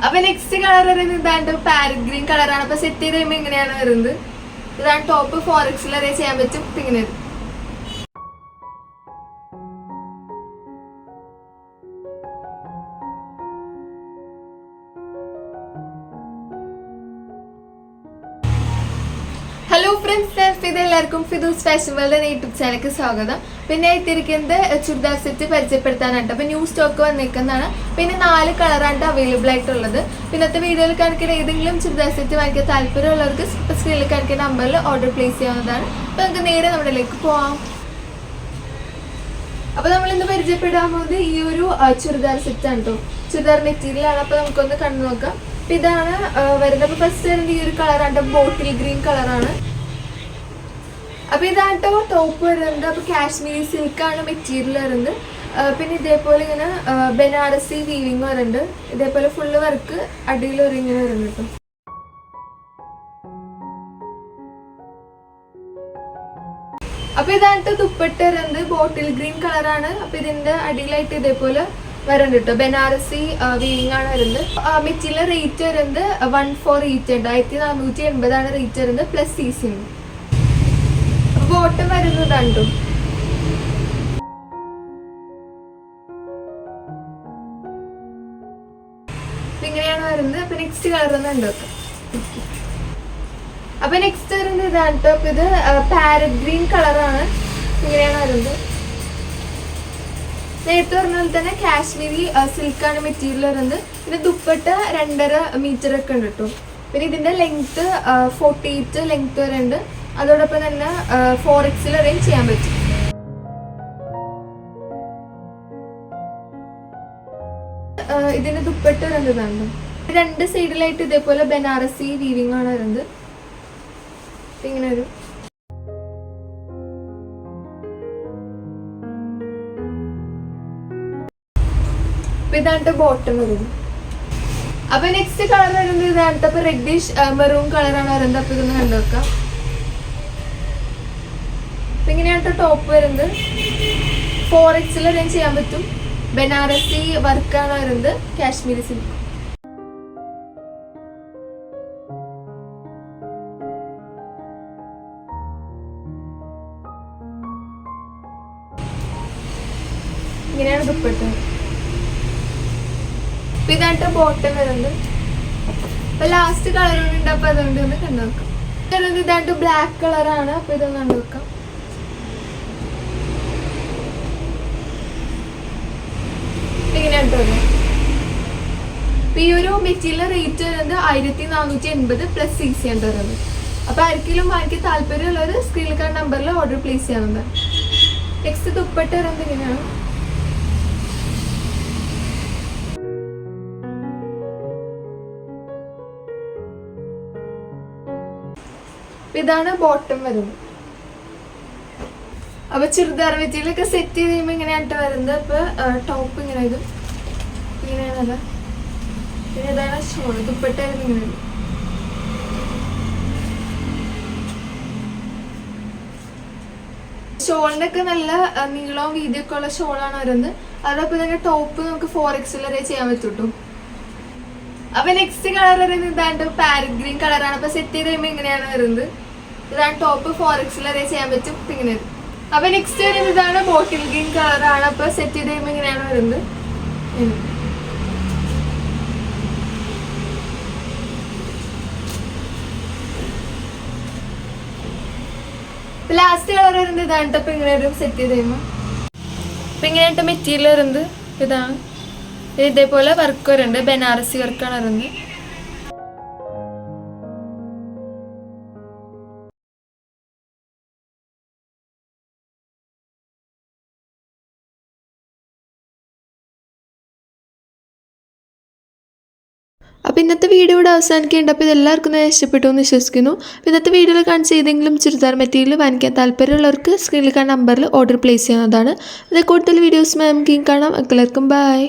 അപ്പൊ next colour പറയുന്നത് ഇതാണ്ട് പാരറ്റ് ഗ്രീൻ കളറാണ്. അപ്പൊ സെറ്റ് ചെയ്ത് കഴിയുമ്പോൾ ഇങ്ങനെയാണ് വരുന്നത്. ഇതാണ് ടോപ്പ് 4X വരെ ചെയ്യാൻ പറ്റും. ഇങ്ങനെ ഹലോ ഫ്രണ്ട്സ്, എല്ലാവർക്കും ഫിദൂസ് ഫാഷൻ വേൾഡ് യൂട്യൂബ് ചാനലിലേക്ക് സ്വാഗതം. പിന്നെ എത്തിയിരിക്കുന്നത് ചുരിദാർ സെറ്റ് പരിചയപ്പെടുത്താനായിട്ട്. അപ്പൊ ന്യൂ സ്റ്റോക്ക് വന്നിരിക്കുന്നതാണ്. പിന്നെ 4 കളറാണ് അവൈലബിൾ ആയിട്ടുള്ളത്. പിന്നത്തെ വീഡിയോയിൽ കാണിക്കുന്ന ഏതെങ്കിലും ചുരിദാർ സെറ്റ് വാങ്ങിക്കാൻ താല്പര്യമുള്ളവർക്ക് സ്ക്രീനിൽ കാണിക്കുന്ന നമ്പറിൽ ഓർഡർ പ്ലേസ് ചെയ്യാവുന്നതാണ്. അപ്പൊ നമുക്ക് നേരെ നമ്മളിലേക്ക് പോവാം. അപ്പൊ നമ്മൾ ഇന്ന് പരിചയപ്പെടാൻ പോകുന്നത് ഈ ഒരു ചുരിദാർ സെറ്റ് ആണ് കേട്ടോ. ചുരിദാർ മെറ്റീരിയലാണ്. അപ്പൊ നമുക്കൊന്ന് കണ്ടു നോക്കാം. അപ്പൊ ഇതാണ് വരുന്നത്. അപ്പൊ ഫസ്റ്റ് വരുന്നത് ഈ ഒരു കളറാണ്, ബോട്ടിൽ ഗ്രീൻ കളറാണ്. അപ്പൊ ഇതാട്ടോ ടോപ്പ് വരുന്നത്. അപ്പൊ കാശ്മീരി സിൽക്കാണ് മെറ്റീരിയൽ വരുന്നത്. പിന്നെ ഇതേപോലെ ഇങ്ങനെ ബനാറസി വീവിങ് വരുന്നുണ്ട്. ഇതേപോലെ ഫുള്ള് വർക്ക് അടിയിൽ ഒരു ഇങ്ങനെ വരുന്നുണ്ട് കേട്ടോ. അപ്പൊ ഇതായിട്ട് ദുപ്പട്ട വരുന്നത് ബോട്ടിൽ ഗ്രീൻ കളറാണ്. അപ്പൊ ഇതിന്റെ അടിയിലായിട്ട് ഇതേപോലെ വരുന്നുണ്ട് കേട്ടോ. ബനാറസി വീവിങ് ആണ് വരുന്നത്. മെറ്റീരിയൽ റേറ്റ് വരുന്നത് 1480 1480 റേറ്റ് വരുന്നത് പ്ലസ് CC ഉണ്ട്. ബോട്ടം വരുന്നത് രണ്ടും ഇങ്ങനെയാണ് വരുന്നത്. അപ്പൊ നെക്സ്റ്റ് കളർ ഒന്ന് കണ്ടുവെക്കാം. അപ്പൊ നെക്സ്റ്റ് വരുന്നത് ഇതാണ് കേട്ടോ. അപ്പൊ ഇത് പാരറ്റ് ഗ്രീൻ കളറാണ്. ഇങ്ങനെയാണ് വരുന്നത്. നേരത്തെ പറഞ്ഞ പോലെ തന്നെ കാശ്മീരി സിൽക്കാണ് മെറ്റീരിയൽ വരുന്നത്. പിന്നെ ദുപ്പട്ട 2.5 മീറ്റർ ഒക്കെ ഉണ്ട് കേട്ടോ. പിന്നെ ഇതിന്റെ ലെങ്ത് 48 ലെങ്ത് വരെ ഉണ്ട്. അതോടൊപ്പം തന്നെ 4X അറേഞ്ച് ചെയ്യാൻ പറ്റും. ഇതിന്റെ ദുപ്പട്ട വരുന്നതാണ്. 2 സൈഡിലായിട്ട് ഇതേപോലെ ബനാറസി വീവിങ് ആണ് വരുന്നത്. ഇങ്ങനെ ഒരു ഇതാണ് ബോട്ടം വരുന്നത്. അപ്പൊ നെക്സ്റ്റ് കളർ വരുന്നത് ഇതാണ്. അപ്പൊ റെഡിഷ് മെറൂൺ കളറാണ് വരുന്നത്. അപ്പൊ ഇതൊന്ന് കണ്ടുവെക്കാം. അപ്പൊ ഇങ്ങനെയാണ് ടോപ്പ് വരുന്നത്. 4X അറേഞ്ച് ചെയ്യാൻ പറ്റും. ബനാറസി വർക്കാണ് വരുന്നത്. കാശ്മീരി സിൽക്ക്. ഇങ്ങനെയാണ് ദുപ്പട്ട. അപ്പൊ ഇതായിട്ട് ബോട്ടം വരുന്നത്. അപ്പൊ ലാസ്റ്റ് കളർ ഉണ്ട്. അപ്പൊ അതുകൊണ്ട് ഒന്ന് കണ്ടുവെക്കാം. ഇതായിട്ട് ബ്ലാക്ക് കളറാണ്. അപ്പൊ ഇതൊന്ന് കണ്ടുവെക്കാം. ഈ ഒരു മെറ്റീരിയൽ റേറ്റ് വരുന്നത് 1480 പ്ലസ് CC ആണ് വരുന്നത്. അപ്പൊ ആർക്കെങ്കിലും വാങ്ങിക്കാൻ താല്പര്യമുള്ളവർ സ്ക്രീനിൽ കാണുന്ന നമ്പറിൽ ഓർഡർ പ്ലേസ് ചെയ്യാവുന്നതാണ്. നെക്സ്റ്റ് ദുപ്പട്ട വരുന്നത് ഇങ്ങനെയാണ്. ഇതാണ് ബോട്ടം വരുന്നത്. അപ്പൊ ചുരിദാർ മെറ്റീരിയലൊക്കെ സെറ്റ് ചെയ്ത് കഴിയുമ്പോൾ ഇങ്ങനെയായിട്ട് വരുന്നത്. അപ്പൊ ടോപ്പ് ഇങ്ങനെ ഇതും ഇങ്ങനെയാണല്ല. പിന്നെ ഇതാണ് ഷോള്. ദുപ്പട്ട ഇങ്ങനെ. ഷോളിന്റെ ഒക്കെ നല്ല നീളവും വീതിയൊക്കെ ഉള്ള ഷോളാണ് വരുന്നത്. അതോടൊപ്പം തന്നെ ടോപ്പ് നമുക്ക് 4X വരെ ചെയ്യാൻ പറ്റും. അപ്പൊ നെക്സ്റ്റ് കളർ വരുന്നത് ഇതാണ്ട് പാരറ്റ് ഗ്രീൻ കളറാണ്. അപ്പൊ സെറ്റ് ചെയ്ത് കഴിയുമ്പോൾ ഇങ്ങനെയാണ് വരുന്നത്. ഇതാണ് ടോപ്പ് 4X വരെ ചെയ്യാൻ പറ്റും. ഇങ്ങനെ. അപ്പൊ നെക്സ്റ്റ് വരുന്നത് ഇതാണ് ബോട്ടിൽ ഗ്രീൻ കളറാണ്. അപ്പൊ സെറ്റ് ചെയ്ത് കഴിയുമ്പോൾ ഇങ്ങനെയാണ് വരുന്നത്. ലാസ്റ്റ് കളർ വരുന്നത് ഇതാണ്. അപ്പൊ ഇങ്ങനെ ഒരു സെറ്റ് ചെയ്ത് കഴിയുമ്പോൾ അപ്പൊ ഇങ്ങനെയായിട്ട് മെറ്റീരിയൽ വരുന്നത് ഇതാണ്. ഇതേപോലെ വർക്ക് വരുന്നുണ്ട്. ബനാറസി വർക്കാണ് വരുന്നത്. അപ്പോൾ ഇന്നത്തെ വീഡിയോ ഇവിടെ അവസാനിക്കേണ്ട. അപ്പോൾ ഇതെല്ലാവർക്കും ഇഷ്ടപ്പെട്ടു എന്ന് വിശ്വസിക്കുന്നു. ഇന്നത്തെ വീഡിയോയിൽ കാണിച്ച ഏതെങ്കിലും ചുരിദാർ മെറ്റീരിയൽ വാങ്ങിക്കാൻ താല്പര്യമുള്ളവർക്ക് സ്ക്രീനിൽ കാണുന്ന നമ്പറിൽ ഓർഡർ പ്ലേസ് ചെയ്യുന്നതാണ്. ഇത് കൂടുതൽ വീഡിയോസ് നമുക്ക് കാണാം. എല്ലാവർക്കും ബൈ.